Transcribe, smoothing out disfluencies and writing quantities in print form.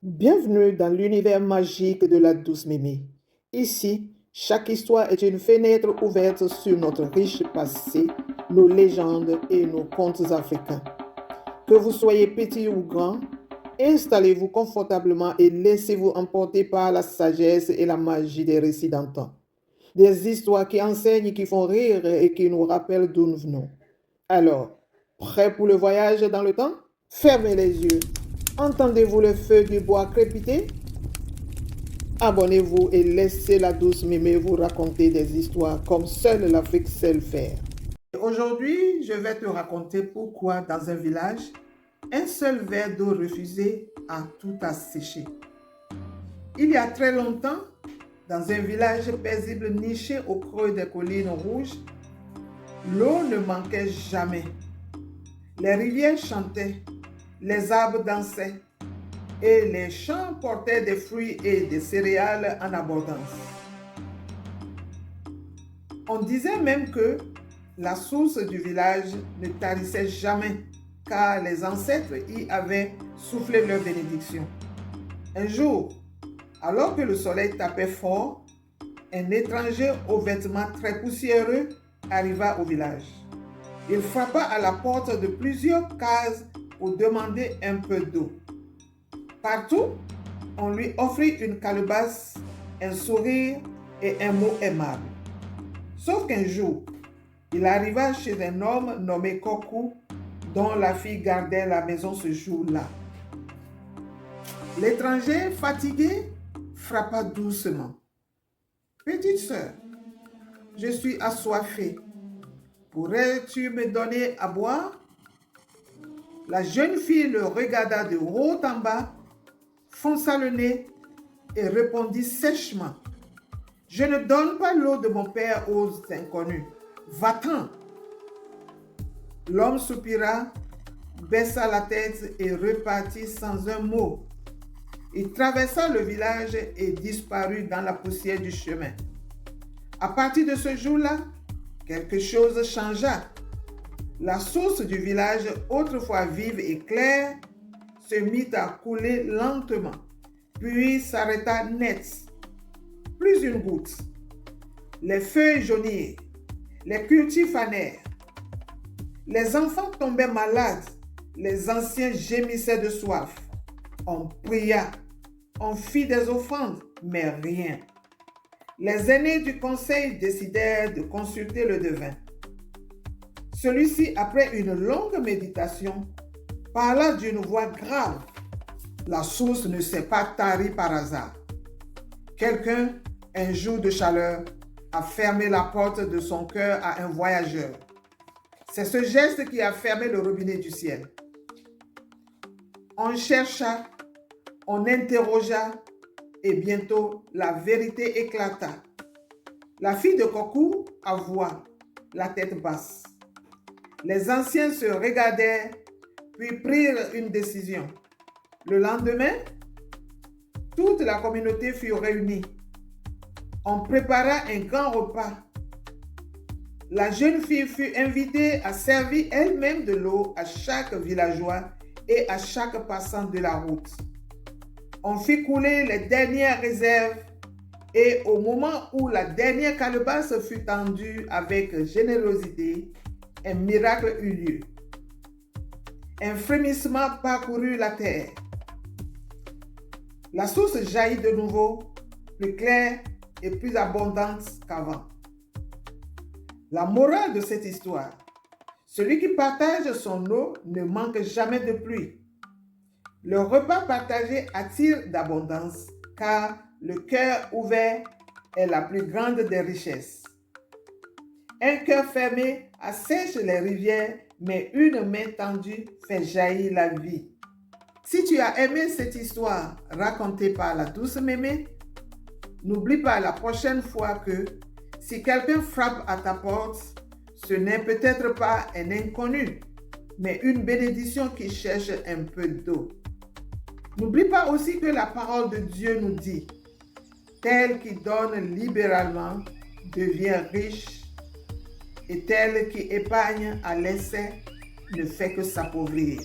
Bienvenue dans l'univers magique de la douce Mémé. Ici, chaque histoire est une fenêtre ouverte sur notre riche passé, nos légendes et nos contes africains. Que vous soyez petit ou grand, installez-vous confortablement et laissez-vous emporter par la sagesse et la magie des récits d'antan. Des histoires qui enseignent, qui font rire et qui nous rappellent d'où nous venons. Alors, prêt pour le voyage dans le temps? Fermez les yeux. Entendez-vous le feu du bois crépiter? Abonnez-vous et laissez la douce Mémé vous raconter des histoires comme seule l'Afrique sait le faire. Aujourd'hui, je vais te raconter pourquoi dans un village, un seul verre d'eau refusé a tout asséché. Il y a très longtemps, dans un village paisible niché au creux des collines rouges, l'eau ne manquait jamais. Les rivières chantaient, les arbres dansaient et les champs portaient des fruits et des céréales en abondance. On disait même que la source du village ne tarissait jamais car les ancêtres y avaient soufflé leur bénédiction. Un jour, alors que le soleil tapait fort, un étranger aux vêtements très poussiéreux arriva au village. Il frappa à la porte de plusieurs cases pour demander un peu d'eau. Partout, on lui offrit une calebasse, un sourire et un mot aimable. Sauf qu'un jour, il arriva chez un homme nommé Kokou, dont la fille gardait la maison ce jour-là. L'étranger, fatigué, frappa doucement. « Petite sœur, je suis assoiffé. Pourrais-tu me donner à boire ?» La jeune fille le regarda de haut en bas, fonça le nez et répondit sèchement: « Je ne donne pas l'eau de mon père aux inconnus. Va-t'en !» L'homme soupira, baissa la tête et repartit sans un mot. Il traversa le village et disparut dans la poussière du chemin. À partir de ce jour-là, quelque chose changea. La source du village, autrefois vive et claire, se mit à couler lentement, puis s'arrêta net. Plus une goutte. Les feuilles jaunirent, les cultures fanèrent. Les enfants tombaient malades, les anciens gémissaient de soif. On pria, on fit des offrandes, mais rien. Les aînés du conseil décidèrent de consulter le devin. Celui-ci, après une longue méditation, parla d'une voix grave. La source ne s'est pas tarie par hasard. Quelqu'un, un jour de chaleur, a fermé la porte de son cœur à un voyageur. C'est ce geste qui a fermé le robinet du ciel. On chercha, on interrogea, et bientôt la vérité éclata. La fille de Kokou avoua, la tête basse. Les anciens se regardèrent, puis prirent une décision. Le lendemain, toute la communauté fut réunie. On prépara un grand repas. La jeune fille fut invitée à servir elle-même de l'eau à chaque villageois et à chaque passant de la route. On fit couler les dernières réserves et au moment où la dernière calebasse fut tendue avec générosité, un miracle eut lieu. Un frémissement parcourut la terre. La source jaillit de nouveau, plus claire et plus abondante qu'avant. La morale de cette histoire: celui qui partage son eau ne manque jamais de pluie. Le repas partagé attire d'abondance, car le cœur ouvert est la plus grande des richesses. Un cœur fermé assèche les rivières, mais une main tendue fait jaillir la vie. Si tu as aimé cette histoire racontée par la douce Mémé, n'oublie pas la prochaine fois que si quelqu'un frappe à ta porte, ce n'est peut-être pas un inconnu, mais une bénédiction qui cherche un peu d'eau. N'oublie pas aussi que la parole de Dieu nous dit: tel qui donne libéralement devient riche, et tel qui épargne à l'essai ne fait que s'appauvrir.